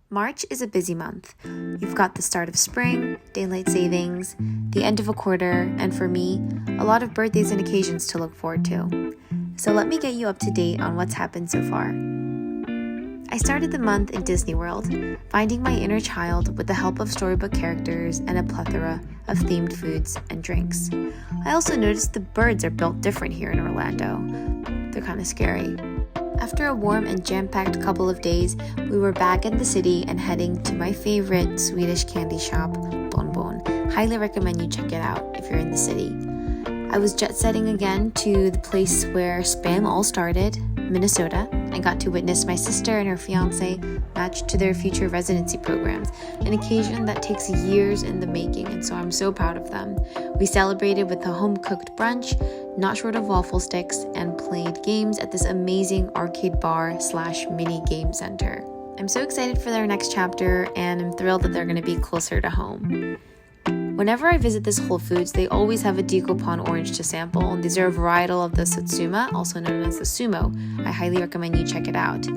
March is a busy month. You've got the start of spring, daylight savings, the end of a quarter, and for me, a lot of birthdays and occasions to look forward to. So let me get you up to date on what's happened so far. I started the month in Disney World, finding my inner child with the help of storybook characters and a plethora of themed foods and drinks. I also noticed the birds are built different here in Orlando. They're kind of scary. After a warm and jam-packed couple of days, we were back in the city and heading to my favorite Swedish candy shop, Bon Bon. Highly recommend you check it out if you're in the city. I was jet-setting again to the place where Spam all started, Minnesota, and got to witness my sister and her fiance match to their future residency programs, an occasion that takes years in the making, and so I'm so proud of them. We celebrated with a home-cooked brunch, not short of waffle sticks, and played games at this amazing arcade bar/mini game center. I'm so excited for their next chapter, and I'm thrilled that they're going to be closer to home. Whenever I visit this Whole Foods, they always have a Decoupon orange to sample, and these are a varietal of the Satsuma, also known as the Sumo. I highly recommend you check it out.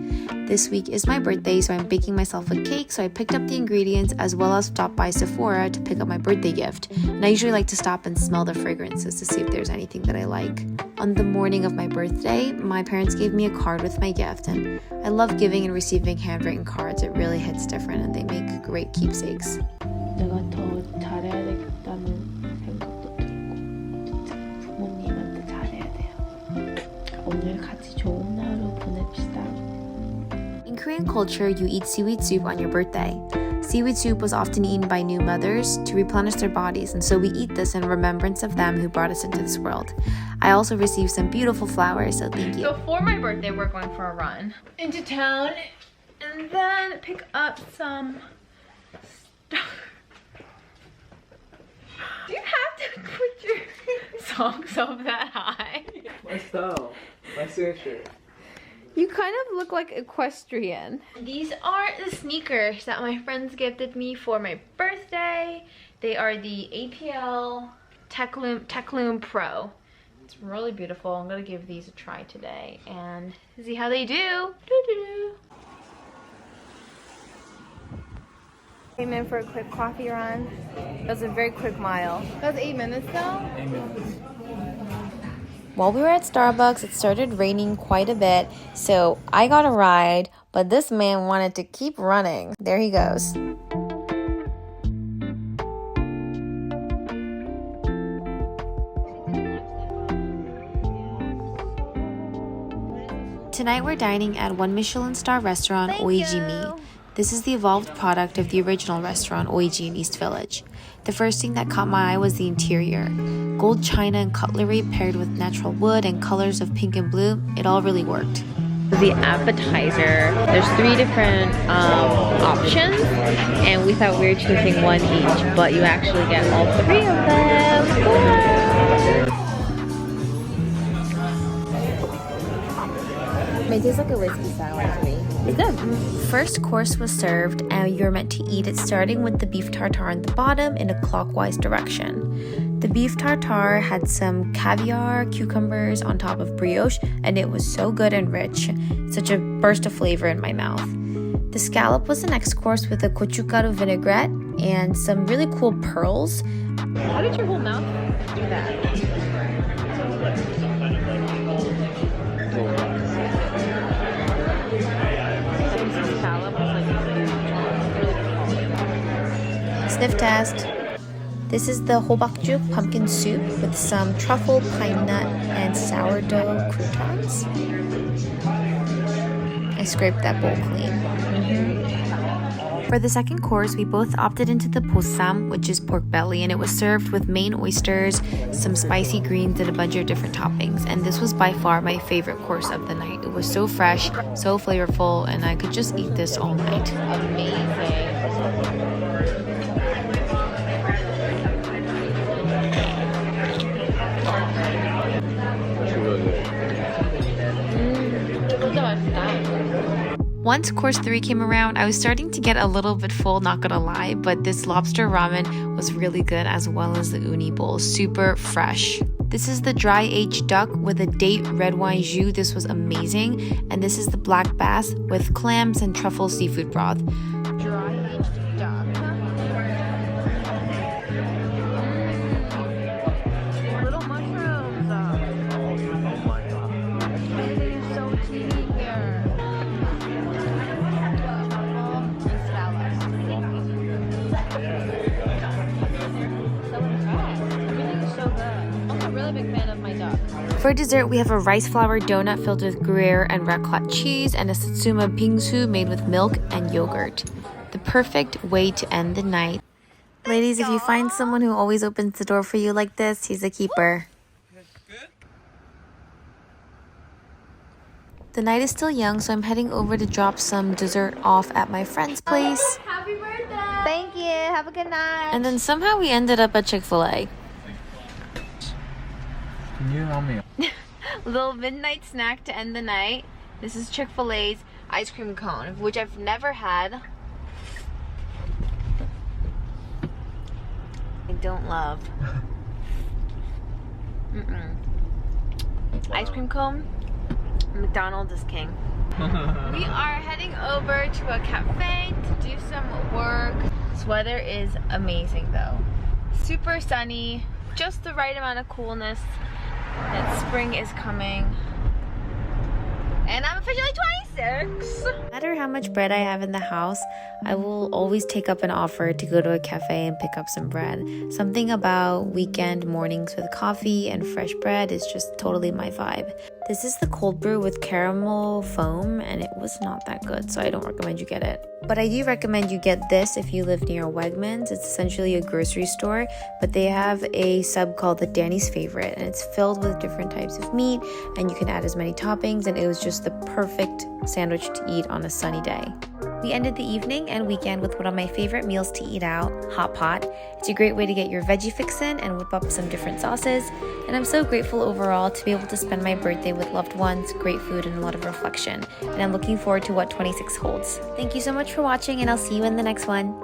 This week is my birthday, so I'm baking myself a cake, so I picked up the ingredients as well as stopped by Sephora to pick up my birthday gift. And I usually like to stop and smell the fragrances to see if there's anything that I like. On the morning of my birthday, my parents gave me a card with my gift, and I love giving and receiving handwritten cards. It really hits different, and they make great keepsakes. 내가 더 잘해야 되겠다는 생각도 들고 진짜 부모님한테 잘해야 돼요. 오늘 같이 좋은 하루 보냅시다. In Korean culture, you eat seaweed soup on your birthday. Seaweed soup was often eaten by new mothers to replenish their bodies, and so we eat this in remembrance of them who brought us into this world. I also received some beautiful flowers, so thank you. So for my birthday, we're going for a run into town and then pick up some stuff. Do you have to put your socks up that high? My style, my signature. You kind of look like equestrian. These are the sneakers that my friends gifted me for my birthday. They are the APL Techloom Pro. It's really beautiful. I'm gonna give these a try today and see how they do. Doo-doo-doo. Came in for a quick coffee run. That was a very quick mile. That was 8 minutes though? 8 minutes. While we were at Starbucks, it started raining quite a bit, so I got a ride, but this man wanted to keep running. There he goes. Tonight we're dining at one Michelin star restaurant, Oiji Me. This is the evolved product of the original restaurant, Oiji in East Village. The first thing that caught my eye was the interior. Gold china and cutlery paired with natural wood and colors of pink and blue, it all really worked. The appetizer, there's 3 different options, and we thought we were choosing one each, but you actually get all 3 of them. Wow. It tastes like a whiskey sour to me. It's good. First course was served, and you're meant to eat it starting with the beef tartare on the bottom in a clockwise direction. The beef tartare had some caviar, cucumbers on top of brioche, and it was so good and rich. Such a burst of flavor in my mouth. The scallop was the next course with a gochugaru vinaigrette and some really cool pearls. How did your whole mouth do that? Sniff test. This is the hobakjuk pumpkin soup with some truffle, pine nut, and sourdough croutons. I scraped that bowl clean. For the second course, we both opted into the bossam, which is pork belly, and it was served with Maine oysters, some spicy greens, and a bunch of different toppings. And this was by far my favorite course of the night. It was so fresh, so flavorful, and I could just eat this all night. Amazing. Once course 3 came around, I was starting to get a little bit full, not gonna lie, but this lobster ramen was really good, as well as the uni bowl, super fresh. This is the dry aged duck with a date red wine jus. This was amazing. And this is the black bass with clams and truffle seafood broth. For dessert, we have a rice flour donut filled with Gruyere and raclette cheese and a Satsuma bingsu made with milk and yogurt. The perfect way to end the night. Ladies, if you find someone who always opens the door for you like this, he's a keeper. The night is still young, so I'm heading over to drop some dessert off at my friend's place. Happy birthday! Thank you. Have a good night. And then somehow we ended up at Chick-fil-A. Can you help me? Little midnight snack to end the night. This is Chick-fil-A's ice cream cone, which I've never had. I don't love. Ice cream cone, McDonald's is king. We are heading over to a cafe to do some work. This weather is amazing though. Super sunny, just the right amount of coolness that spring is coming. And I'm officially 26! No matter how much bread I have in the house, I will always take up an offer to go to a cafe and pick up some bread. Something about weekend mornings with coffee and fresh bread is just totally my vibe. This is the cold brew with caramel foam, and it was not that good, so I don't recommend you get it. But I do recommend you get this if you live near Wegmans. It's essentially a grocery store, but they have a sub called the Danny's Favorite, and it's filled with different types of meat, and you can add as many toppings, and it was just the perfect sandwich to eat on a sunny day. We ended the evening and weekend with one of my favorite meals to eat out, hot pot. It's a great way to get your veggie fix in and whip up some different sauces. And I'm so grateful overall to be able to spend my birthday with loved ones, great food, and a lot of reflection. And I'm looking forward to what 26 holds. Thank you so much for watching, and I'll see you in the next one.